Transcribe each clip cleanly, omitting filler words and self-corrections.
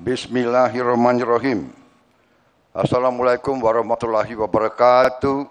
Bismillahirrahmanirrahim. Assalamualaikum warahmatullahi wabarakatuh.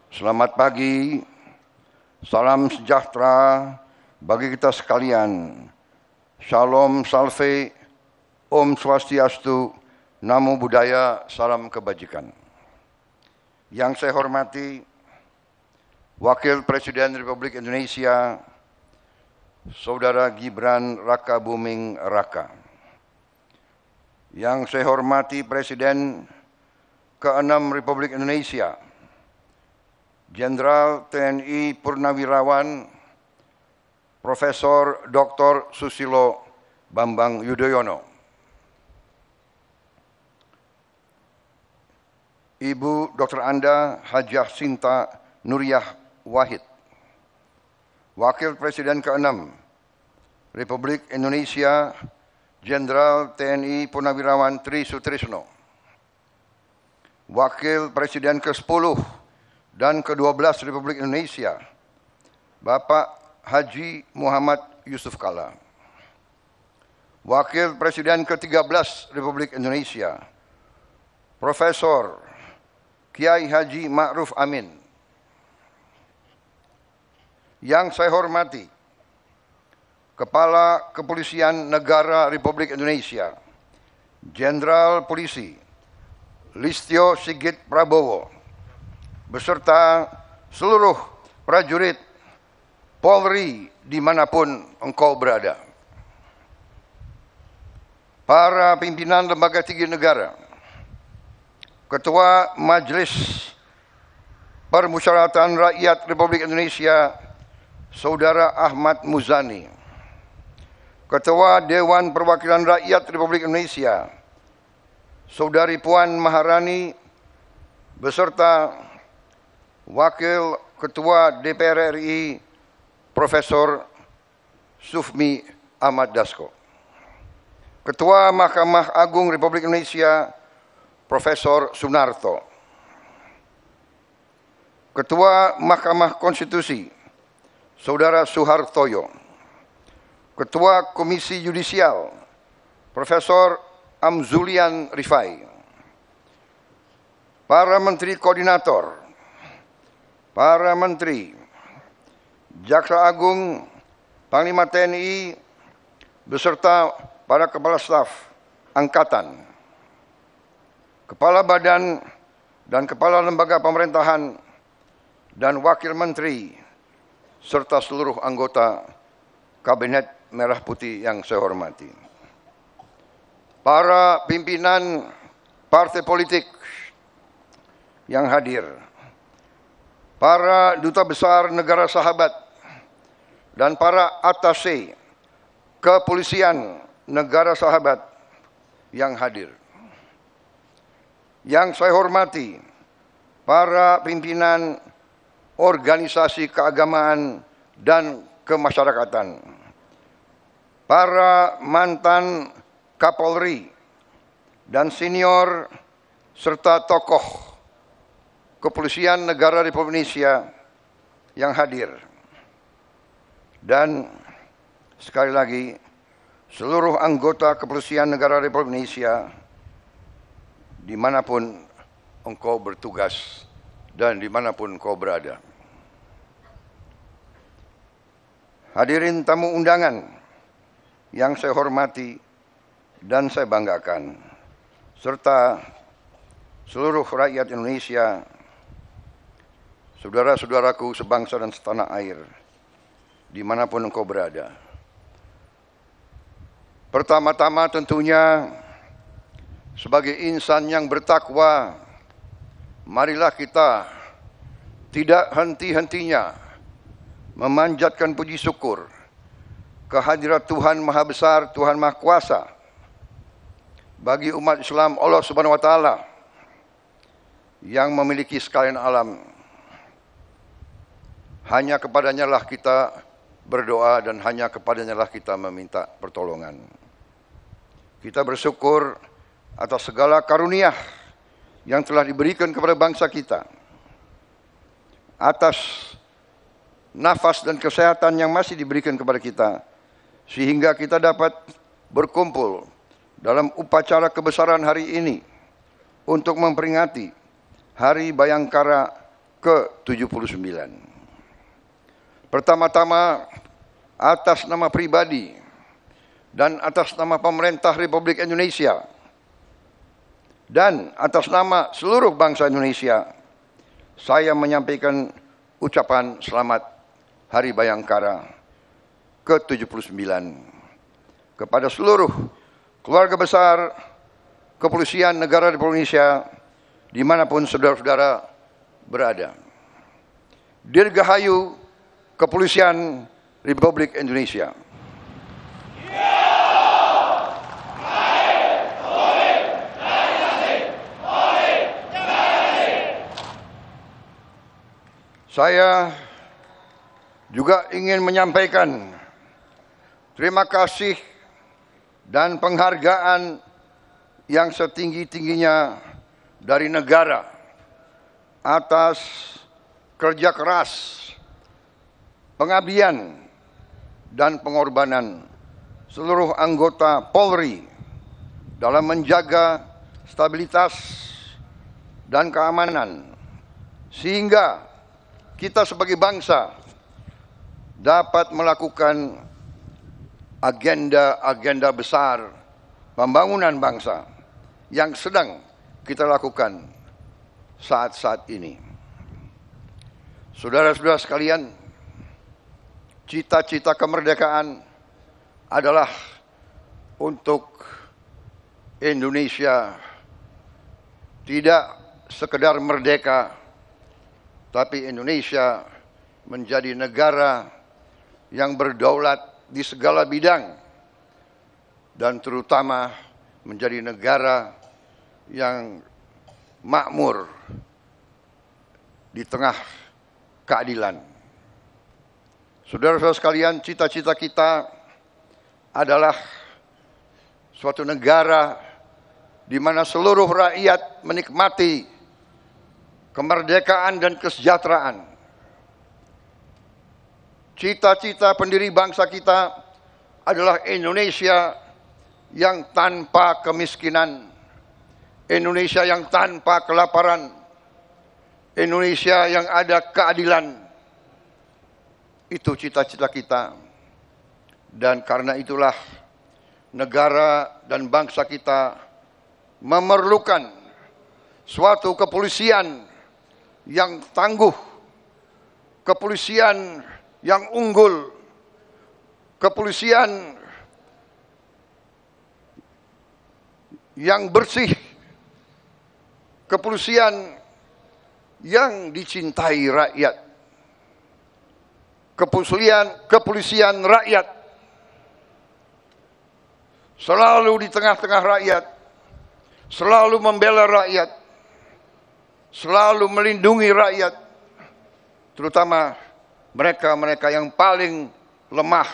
Selamat pagi, salam sejahtera bagi kita sekalian. Shalom Salve, Om Swastiastu, Namo Buddhaya, salam kebajikan. Yang saya hormati Wakil Presiden Republik Indonesia, Saudara Gibran Rakabuming Raka. Yang saya hormati Presiden ke-6 Republik Indonesia, Jenderal TNI Purnawirawan Profesor Dr. Susilo Bambang Yudhoyono. Ibu Dr. Anda Hajah Sinta Nuriyah Wahid. Wakil Presiden ke-6 Republik Indonesia, Jenderal TNI Purnawirawan Tri Sutrisno. Wakil Presiden ke-10 dan ke-12 Republik Indonesia, Bapak Haji Muhammad Yusuf Kalla. Wakil Presiden ke-13 Republik Indonesia, Profesor Kiai Haji Ma'ruf Amin. Yang saya hormati Kepala Kepolisian Negara Republik Indonesia, Jenderal Polisi Listio Sigit Prabowo, beserta seluruh prajurit Polri dimanapun engkau berada. Para pimpinan lembaga tinggi negara, Ketua Majelis Permusyawaratan Rakyat Republik Indonesia, Saudara Ahmad Muzani, Ketua Dewan Perwakilan Rakyat Republik Indonesia, Saudari Puan Maharani, beserta Wakil Ketua DPR RI, Profesor Sufmi Ahmad Dasko, Ketua Mahkamah Agung Republik Indonesia, Profesor Sunarto, Ketua Mahkamah Konstitusi, Saudara Suhartoyo, Ketua Komisi Yudisial, Profesor Amzulian Rifai, para Menteri Koordinator, para Menteri, Jaksa Agung, Panglima TNI, beserta para Kepala Staf Angkatan, Kepala Badan dan Kepala Lembaga Pemerintahan, dan Wakil Menteri, serta seluruh anggota Kabinet Merah Putih yang saya hormati. Para pimpinan partai politik yang hadir, para duta besar negara sahabat, dan para atase kepolisian negara sahabat yang hadir. Yang saya hormati para pimpinan organisasi keagamaan dan kemasyarakatan, para mantan Kapolri dan senior serta tokoh kepolisian negara Republik Indonesia yang hadir, dan sekali lagi seluruh anggota kepolisian negara Republik Indonesia dimanapun engkau bertugas dan dimanapun kau berada. Hadirin tamu undangan yang saya hormati dan saya banggakan, serta seluruh rakyat Indonesia, saudara-saudaraku sebangsa dan setanah air, dimanapun engkau berada. Pertama-tama tentunya sebagai insan yang bertakwa, marilah kita tidak henti-hentinya memanjatkan puji syukur kehadirat Tuhan Maha Besar, Tuhan Maha Kuasa bagi umat Islam Allah Subhanahu wa Ta'ala yang memiliki sekalian alam. Hanya kepadanya lah kita berdoa dan hanya kepadanya lah kita meminta pertolongan. Kita bersyukur atas segala karunia yang telah diberikan kepada bangsa kita, atas nafas dan kesehatan yang masih diberikan kepada kita, sehingga kita dapat berkumpul dalam upacara kebesaran hari ini untuk memperingati Hari Bayangkara ke-79. Pertama-tama, atas nama pribadi dan atas nama pemerintah Republik Indonesia dan atas nama seluruh bangsa Indonesia, saya menyampaikan ucapan selamat Hari Bayangkara ke-79 kepada seluruh keluarga besar Kepolisian Negara Republik Indonesia dimanapun saudara-saudara berada. Dirgahayu Kepolisian Republik Indonesia. Saya juga ingin menyampaikan terima kasih dan penghargaan yang setinggi-tingginya dari negara atas kerja keras, pengabdian, dan pengorbanan seluruh anggota Polri dalam menjaga stabilitas dan keamanan, sehingga kita sebagai bangsa dapat melakukan agenda-agenda besar pembangunan bangsa yang sedang kita lakukan saat-saat ini. Saudara-saudara sekalian, cita-cita kemerdekaan adalah untuk Indonesia tidak sekedar merdeka, tapi Indonesia menjadi negara yang berdaulat di segala bidang dan terutama menjadi negara yang makmur di tengah keadilan. Saudara-saudara sekalian, cita-cita kita adalah suatu negara di mana seluruh rakyat menikmati kemerdekaan dan kesejahteraan. Cita-cita pendiri bangsa kita adalah Indonesia yang tanpa kemiskinan, Indonesia yang tanpa kelaparan, Indonesia yang ada keadilan. Itu cita-cita kita. Dan karena itulah negara dan bangsa kita memerlukan suatu kepolisian yang tangguh, kepolisian yang unggul, kepolisian yang bersih, kepolisian yang dicintai rakyat, kepolisian rakyat, selalu di tengah-tengah rakyat, selalu membela rakyat, selalu melindungi rakyat, terutama mereka-mereka yang paling lemah,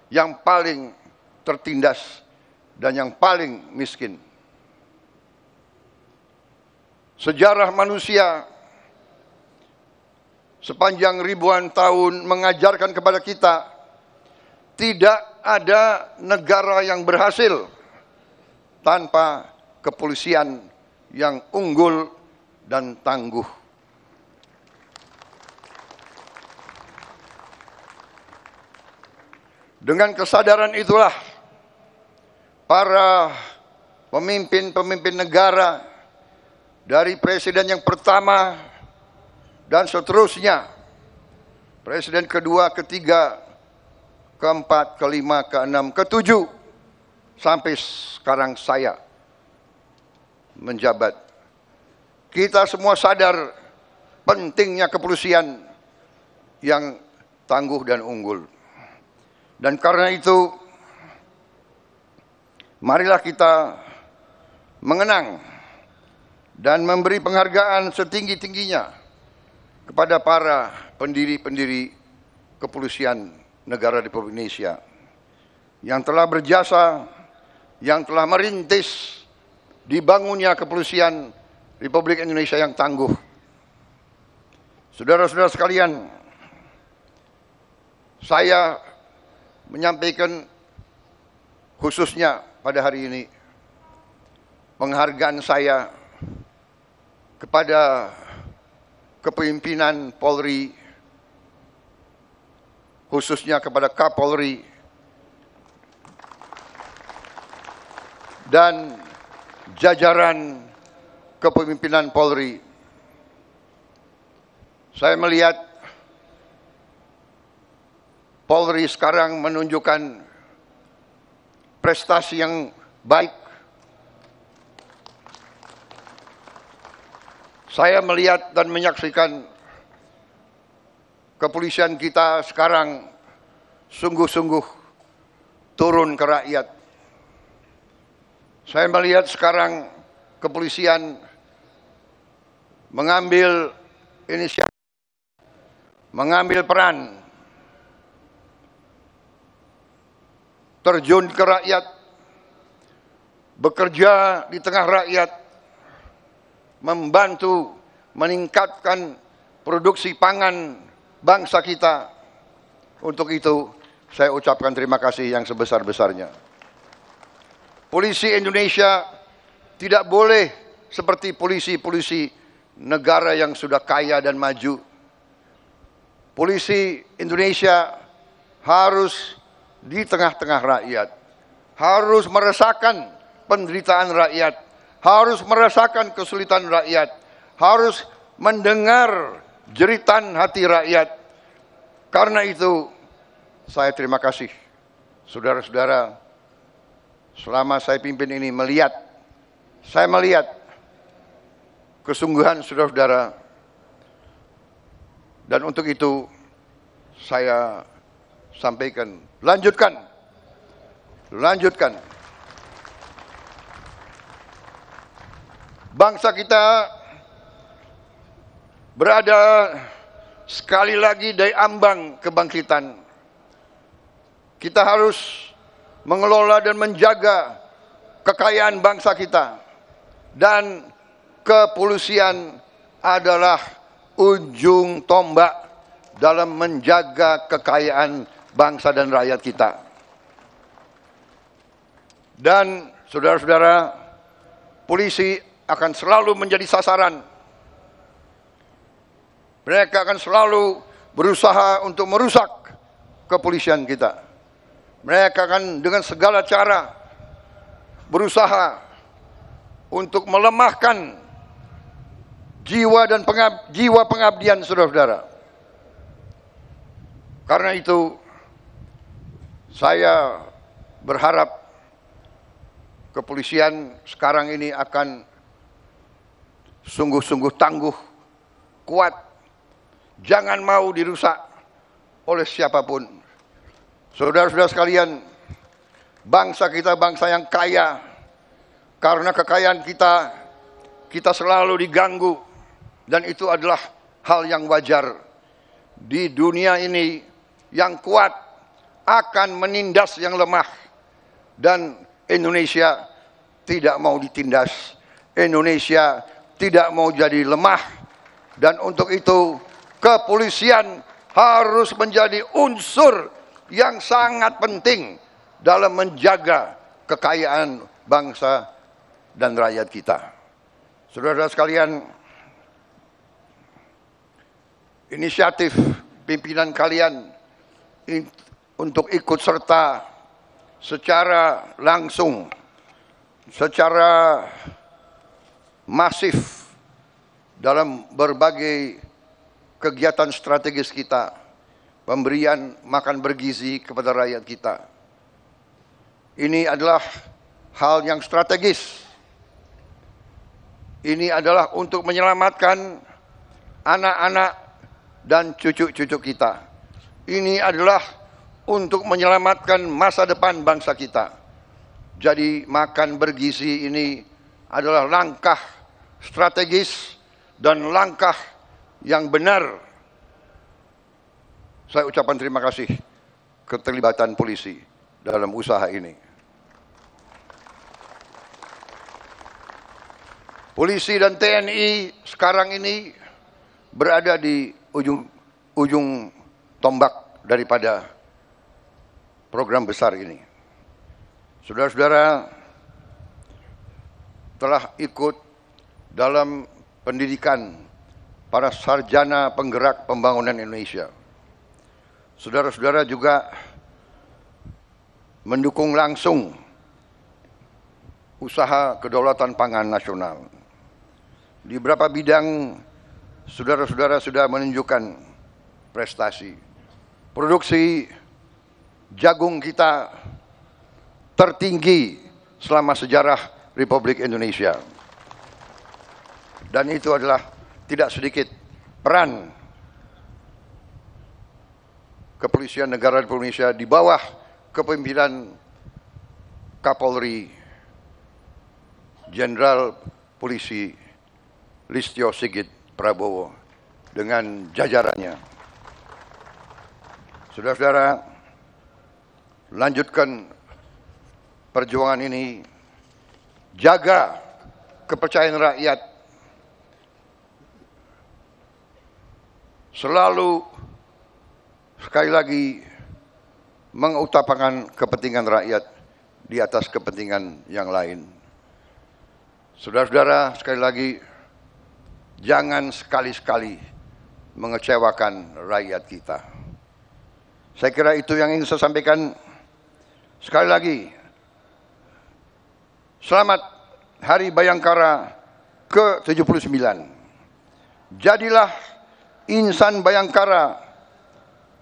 yang paling tertindas, dan yang paling miskin. Sejarah manusia sepanjang ribuan tahun mengajarkan kepada kita, tidak ada negara yang berhasil tanpa kepolisian yang unggul dan tangguh. Dengan kesadaran itulah para pemimpin-pemimpin negara dari presiden yang pertama dan seterusnya, presiden kedua, ketiga, keempat, kelima, keenam, ketujuh, sampai sekarang saya menjabat. Kita semua sadar pentingnya kepolisian yang tangguh dan unggul. Dan karena itu, marilah kita mengenang dan memberi penghargaan setinggi-tingginya kepada para pendiri-pendiri kepolisian negara Republik Indonesia yang telah berjasa, yang telah merintis dibangunnya kepolisian Republik Indonesia yang tangguh. Saudara-saudara sekalian, saya menyampaikan khususnya pada hari ini, penghargaan saya kepada kepemimpinan Polri, khususnya kepada Kapolri dan jajaran kepemimpinan Polri. Saya melihat Polri sekarang menunjukkan prestasi yang baik. Saya melihat dan menyaksikan kepolisian kita sekarang sungguh-sungguh turun ke rakyat. Saya melihat sekarang kepolisian mengambil inisiatif, mengambil peran, terjun ke rakyat, bekerja di tengah rakyat, membantu meningkatkan produksi pangan bangsa kita. Untuk itu, saya ucapkan terima kasih yang sebesar-besarnya. Polisi Indonesia tidak boleh seperti polisi-polisi negara yang sudah kaya dan maju. Polisi Indonesia harus di tengah-tengah rakyat, harus merasakan penderitaan rakyat, harus merasakan kesulitan rakyat, harus mendengar jeritan hati rakyat. Karena itu, saya terima kasih, saudara-saudara, selama saya pimpin ini saya melihat kesungguhan saudara-saudara, dan untuk itu saya sampaikan, lanjutkan. Bangsa kita berada sekali lagi di ambang kebangkitan. Kita harus mengelola dan menjaga kekayaan bangsa kita. Dan kepolisian adalah ujung tombak dalam menjaga kekayaan bangsa dan rakyat kita. Dan saudara-saudara, polisi akan selalu menjadi sasaran. Mereka akan selalu berusaha untuk merusak kepolisian kita. Mereka akan dengan segala cara berusaha untuk melemahkan jiwa dan jiwa pengabdian saudara-saudara. Karena itu, saya berharap kepolisian sekarang ini akan sungguh-sungguh tangguh, kuat, jangan mau dirusak oleh siapapun. Saudara-saudara sekalian, bangsa kita bangsa yang kaya. Karena kekayaan kita selalu diganggu, dan itu adalah hal yang wajar. Di dunia ini, yang kuat akan menindas yang lemah, dan Indonesia tidak mau ditindas. Indonesia tidak mau jadi lemah, dan untuk itu kepolisian harus menjadi unsur yang sangat penting dalam menjaga kekayaan bangsa dan rakyat kita. Saudara-saudara sekalian, inisiatif pimpinan kalian untuk ikut serta secara langsung, secara masif dalam berbagai kegiatan strategis kita, pemberian makan bergizi kepada rakyat kita. Ini adalah hal yang strategis. Ini adalah untuk menyelamatkan anak-anak dan cucu-cucu kita. Ini adalah untuk menyelamatkan masa depan bangsa kita. Jadi makan bergizi ini adalah langkah strategis dan langkah yang benar. Saya ucapkan terima kasih keterlibatan polisi dalam usaha ini. Polisi dan TNI sekarang ini berada di ujung tombak daripada program besar ini. Saudara-saudara telah ikut dalam pendidikan para sarjana penggerak pembangunan Indonesia. Saudara-saudara juga mendukung langsung usaha kedaulatan pangan nasional. Di beberapa bidang saudara-saudara sudah menunjukkan prestasi. Produksi jagung kita tertinggi selama sejarah Republik Indonesia. Dan itu adalah tidak sedikit peran Kepolisian Negara Republik Indonesia di bawah kepemimpinan Kapolri Jenderal Polisi Listio Sigit Prabowo dengan jajarannya. Saudara-saudara, lanjutkan perjuangan ini, jaga kepercayaan rakyat, selalu sekali lagi mengutamakan kepentingan rakyat di atas kepentingan yang lain. Saudara-saudara, sekali lagi, jangan sekali-sekali mengecewakan rakyat kita. Saya kira itu yang ingin saya sampaikan. Sekali lagi, selamat Hari Bayangkara ke-79. Jadilah insan Bayangkara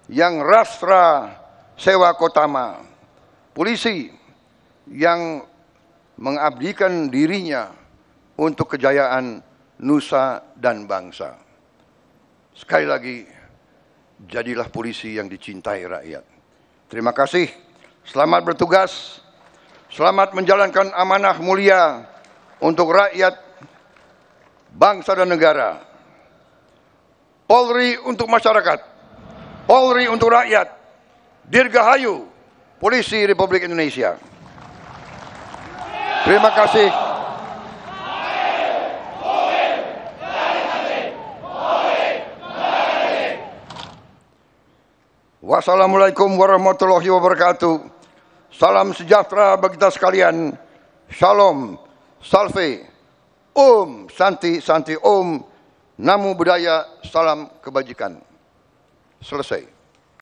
yang rastra sewa kotama, polisi yang mengabdikan dirinya untuk kejayaan nusa dan bangsa. Sekali lagi, jadilah polisi yang dicintai rakyat. Terima kasih, selamat bertugas, selamat menjalankan amanah mulia untuk rakyat, bangsa dan negara. Polri untuk masyarakat, Polri untuk rakyat, Dirgahayu, Polisi Republik Indonesia. Terima kasih. Wassalamualaikum warahmatullahi wabarakatuh. Salam sejahtera bagi kita sekalian. Shalom, salve, om, santi, santi, om, namo buddhaya, salam kebajikan. Selesai.